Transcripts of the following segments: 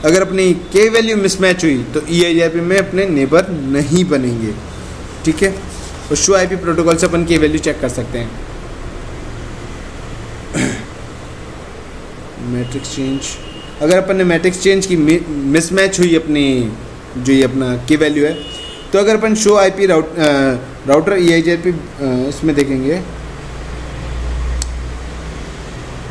अगर अपनी के वैल्यू मिसमैच हुई तो EIGRP में अपने नेबर नहीं बनेंगे, ठीक है। और शो आईपी प्रोटोकॉल से अपन के वैल्यू चेक कर सकते हैं। मैट्रिक्स चेंज, अगर अपन ने मैट्रिक्स चेंज की मिसमैच हुई अपनी जो ये अपना की वैल्यू है, तो अगर अपन शो आईपी राउटर EIGRP इसमें देखेंगे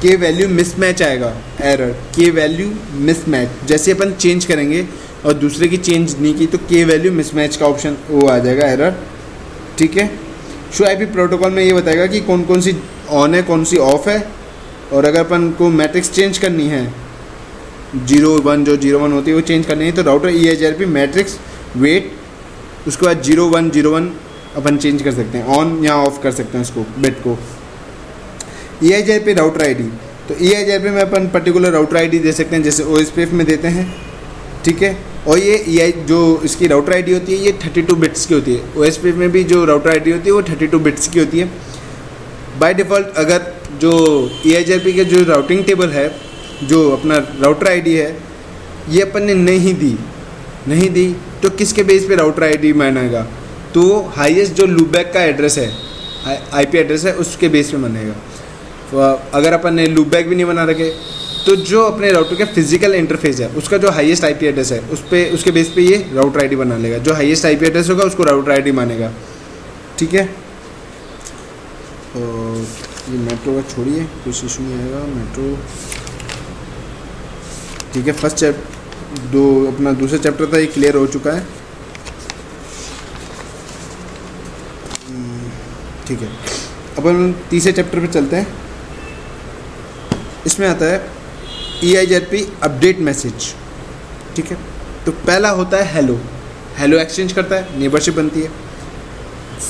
के वैल्यू मिसमैच आएगा, एरर के वैल्यू मिसमैच। जैसे अपन चेंज करेंगे और दूसरे की चेंज नहीं की तो के वैल्यू मिसमैच का ऑप्शन वो आ जाएगा, एरर, ठीक है। शो आईपी प्रोटोकॉल में ये बताएगा कि कौन कौन सी ऑन है, कौन सी ऑफ है। और अगर अपन को मैट्रिक्स चेंज करनी है 0-1 जो 0-1 होती है वो चेंज करनी है, तो राउटर EIGRP मैट्रिक्स वेट, उसके बाद 0-1-0-1 अपन चेंज कर सकते हैं, ऑन या ऑफ कर सकते हैं उसको बिट को। EIGRP राउटर आईडी, तो EIGRP में अपन पर्टिकुलर राउटर आईडी दे सकते हैं, जैसे OSPF में देते हैं, ठीक है। और ये जो इसकी राउटर आईडी होती है ये 32 बिट्स की होती है। OSPF में भी जो राउटर आईडी होती है वो 32 बिट्स की होती है बाय डिफ़ॉल्ट। अगर जो EIGRP के जो राउटिंग टेबल है, जो अपना राउटर आईडी है, ये अपन ने नहीं दी तो किसके बेस पे राउटर आईडी मानेगा? तो हाईएस्ट जो लूपबैक का एड्रेस है, IP एड्रेस है, उसके बेस पे मानेगा। तो अगर अपन ने लूपबैक भी नहीं बना रखे तो जो अपने राउटर का फिजिकल इंटरफेस है उसका जो हाईएस्ट IP एड्रेस है उसके बेस पे ये राउटर आईडी बना लेगा। जो हाईएस्ट IP एड्रेस होगा उसको राउटर आईडी मानेगा, ठीक है। और ये मेट्रो का छोड़िए, कुछ इशू नहीं आएगा, मेट्रो ठीक है। फर्स्ट अपना दूसरा चैप्टर था ये क्लियर हो चुका है, ठीक है। अपन तीसरे चैप्टर पे चलते हैं। इसमें आता है EIGRP अपडेट मैसेज, ठीक है। तो पहला होता है हेलो एक्सचेंज करता है, नेबरशिप बनती है।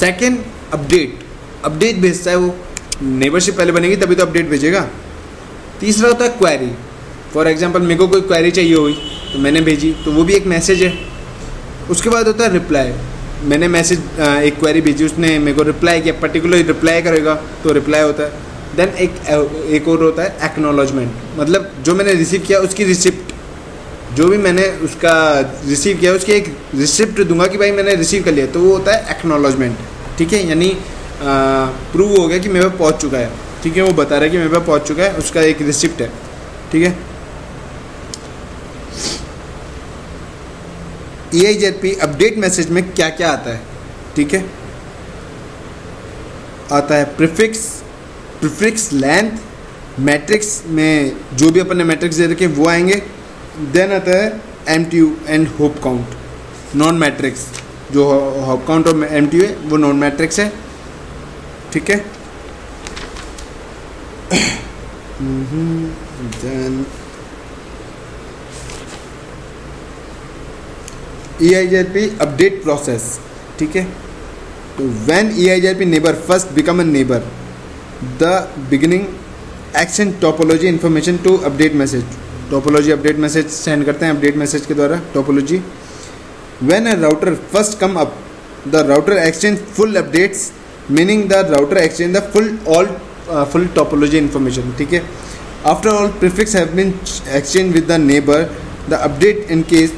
सेकंड अपडेट भेजता है, वो नेबरशिप पहले बनेगी तभी तो अपडेट भेजेगा। तीसरा होता है क्वेरी, फॉर एग्जांपल मेरे को कोई क्वेरी चाहिए हुई तो मैंने भेजी तो वो भी एक मैसेज है। उसके बाद होता है रिप्लाई, मैंने मैसेज एक क्वेरी भेजी, उसने मेरे को रिप्लाई किया, पर्टिकुलर रिप्लाई करेगा तो रिप्लाई होता है। देन एक और होता है एक्नॉलेजमेंट, मतलब जो मैंने रिसीव किया उसकी रिसिप्ट, जो भी मैंने उसका रिसीव किया उसकी एक रिसिप्ट दूंगा कि भाई मैंने रिसीव कर लिया, तो वो होता है एक्नॉलेजमेंट, ठीक है। यानी प्रूव हो गया कि मेरे पास पहुँच चुका है, ठीक है। वो बता रहा है कि मेरे पास पहुँच चुका है, उसका एक रिसिप्ट है, ठीक है। EIGRP अपडेट मैसेज में क्या क्या आता है, ठीक है। आता है प्रीफिक्स लेंथ, मैट्रिक्स में जो भी अपन ने मैट्रिक्स दे रखे वो आएंगे। देन आता है MTU and hope count, non matrix, जो होप काउंट और MTU है वो नॉन मैट्रिक्स है, ठीक है। देन EIGRP अपडेट प्रोसेस, ठीक है। तो when EIGRP neighbour first become a neighbour, the beginning action topology information to update message, topology update message send करते हैं अपडेट मैसेज के द्वारा, topology. When a router first come up, the router exchange full updates, meaning the router exchange the full topology information, ठीक है। After all prefix have been exchange with the neighbour, the update in case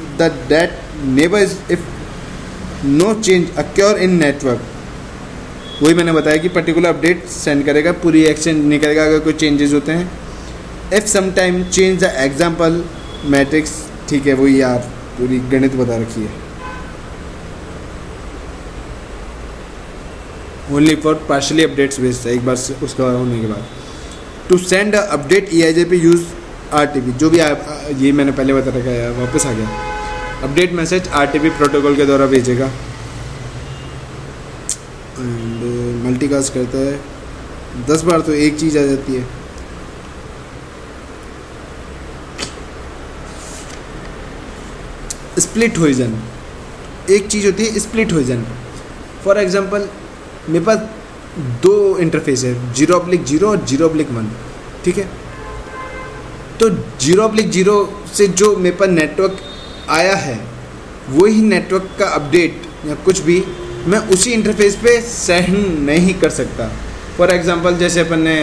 that neighbor is if no change occur in network, वही मैंने बताया कि particular update send करेगा, पूरी exchange नहीं करेगा अगर कोई चेंजेस होते हैं। If some time change the example matrix, ठीक है, वही यार पूरी गणित बता रखी है। Only for partially updates based, एक बार उसका होने के बाद। To send update EIGRP use RTP, जो भी ये मैंने पहले बता रखा है, वापस आ गया। अपडेट मैसेज RTP प्रोटोकॉल के द्वारा भेजेगा एंड मल्टीकास्ट करता है। 10 बार तो एक चीज़ आ जाती है। स्प्लिट होइजन, एक चीज़ होती है स्प्लिट होइजन। फॉर एग्जांपल मेरे पास दो इंटरफेस है, 0/0 और 0/1, ठीक है। तो 0/0 से जो मेरे पास नेटवर्क आया है वही नेटवर्क का अपडेट या कुछ भी मैं उसी इंटरफेस पे सेंड नहीं कर सकता। फॉर एग्जांपल जैसे अपन ने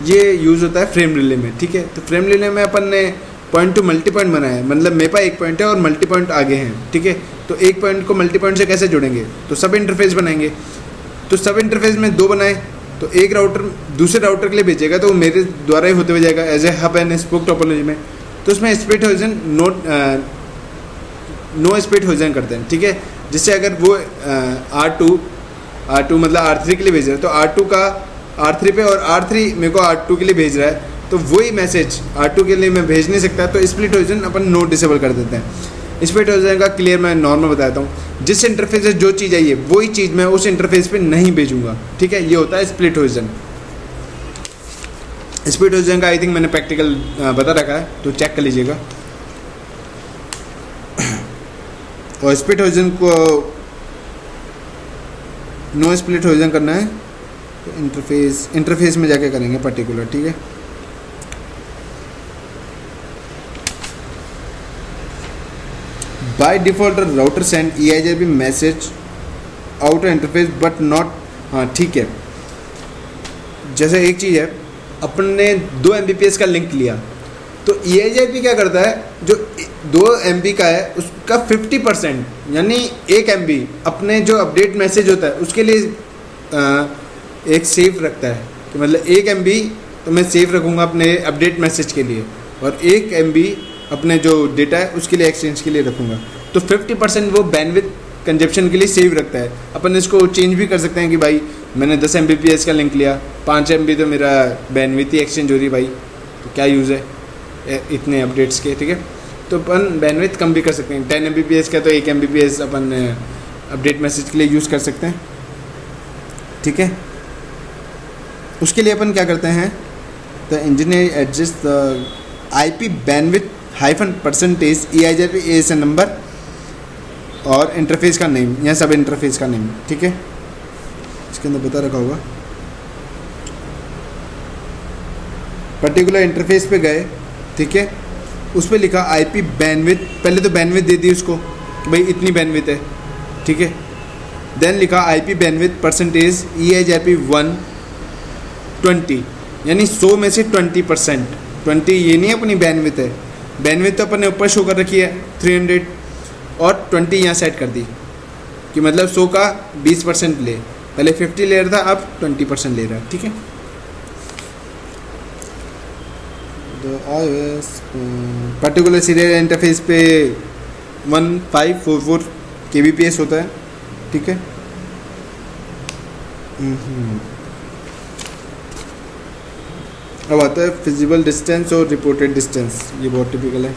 ये यूज़ होता है फ्रेम रिले में, ठीक है। तो फ्रेम रिले में अपन ने पॉइंट टू मल्टी पॉइंट बनाया है, मतलब मेरे पास एक पॉइंट है और मल्टी पॉइंट आगे हैं, ठीक है। तो एक पॉइंट को मल्टी पॉइंट से कैसे जोड़ेंगे, तो सब इंटरफेस बनाएंगे। तो सब इंटरफेस में 2 बनाए, तो एक राउटर दूसरे राउटर के लिए भेजेगा तो वो मेरे द्वारा ही होते हुए जाएगा as a hub and spoke topology में। तो उसमें split horizon no split horizon करते हैं, ठीक है। जिससे अगर वो R2 मतलब R3 के लिए भेज रहा है तो R2 का R3 पे और R3 मेरे को R2 के लिए भेज रहा है, तो वही मैसेज R2 के लिए मैं भेज नहीं सकता, तो स्प्लिट हॉरिजॉन अपन नो डिसेबल कर देते हैं। स्प्लिट हॉरिजॉन का क्लियर मैं नॉर्मल बताता हूँ, जिस इंटरफेस से जो चीज़ आई है वही चीज़ मैं उस इंटरफेस पे नहीं भेजूंगा, ठीक है। ये होता है स्प्लिट हॉरिजॉन। स्प्लिट हॉरिजॉन का आई थिंक मैंने प्रैक्टिकल बता रखा है, तो चेक कर लीजिएगा। और स्प्लिट हॉरिजॉन को नो स्प्लिट हॉरिजॉन करना है तो इंटरफेस में जाके करेंगे पर्टिकुलर, ठीक है। By default router send EIGRP message outer interface but not, हाँ ठीक है। जैसे एक चीज़ है, अपन ने 2 Mbps का लिंक लिया, तो EIGRP क्या करता है, जो 2 MB का है उसका 50% यानी 1 MB अपने जो अपडेट मैसेज होता है उसके लिए एक सेव रखता है, कि मतलब 1 MB तो मैं सेव रखूँगा अपने अपडेट मैसेज के लिए, और 1 MB अपने जो डेटा है उसके लिए एक्सचेंज के लिए रखूँगा। तो 50% वो बैंडविड्थ कंजप्शन के लिए सेव रखता है। अपन इसको चेंज भी कर सकते हैं कि भाई मैंने 10 Mbps का लिंक लिया, 5 MB तो मेरा बैंडविड्थ ही एक्सचेंज हो रही भाई, तो क्या यूज़ है इतने अपडेट्स के, ठीक है। तो अपन बैंडविड्थ कम भी कर सकते हैं, 10 Mbps का तो 1 Mbps अपन अपडेट मैसेज के लिए यूज़ कर सकते हैं, ठीक है। उसके लिए अपन क्या करते हैं, the engineer adjust the IP bandwidth -% EIGRP ASN number और इंटरफेस का नेम या सब इंटरफेस का नेम, ठीक है। इसके अंदर बता रखा होगा। पर्टिकुलर इंटरफेस पे गए, ठीक है, उस पर लिखा IP बैंडविड्थ, पहले तो बैंडविड्थ दे दी उसको कि भाई इतनी बैंडविड्थ है, ठीक है। देन लिखा IP बैंडविड्थ % EIGRP 120 यानी 100 में से 20%। 20 ये नहीं अपनी बैंडविड्थ है, बैंडविड्थ तो अपन ने ऊपर शो कर रखी है 300 और 20 यहाँ सेट कर दी कि मतलब 100 का 20% ले, पहले 50 ले रहा था अब 20% ले रहा है, ठीक है। पर्टिकुलर सीरियल इंटरफेस पे 1544 kbps होता है, ठीक है। अब आता है फिजिबल डिस्टेंस और रिपोर्टेड डिस्टेंस, ये बहुत टिपिकल है।